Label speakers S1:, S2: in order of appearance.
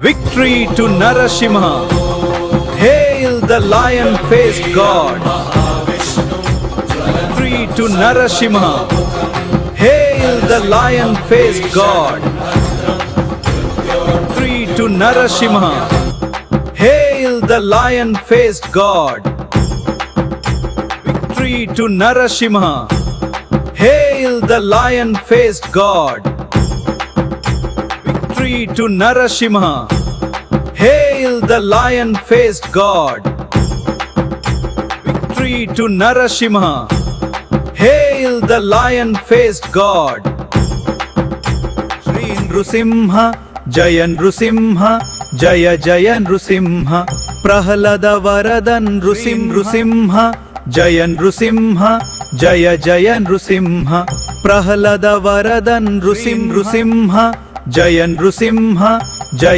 S1: Victory to Narasimha! Hail the lion-faced God! Victory to Narasimha! Hail the lion-faced God! Victory to Narasimha! Hail the lion-faced God! Victory to Narasimha! Hail the lion-faced God! Victory to Narasimha! Hail the lion-faced God! Victory to Narasimha! Hail the lion-faced God! Shri Nrusimha, Jaya Nrusimha, Jaya Jaya Nrusimha, Prahlada Varadan Nrusimha, Jaya Nrusimha, Jaya Jaya Nrusimha, Prahlada Varadan Nrusimha, Jaya Nrusimha, Jaya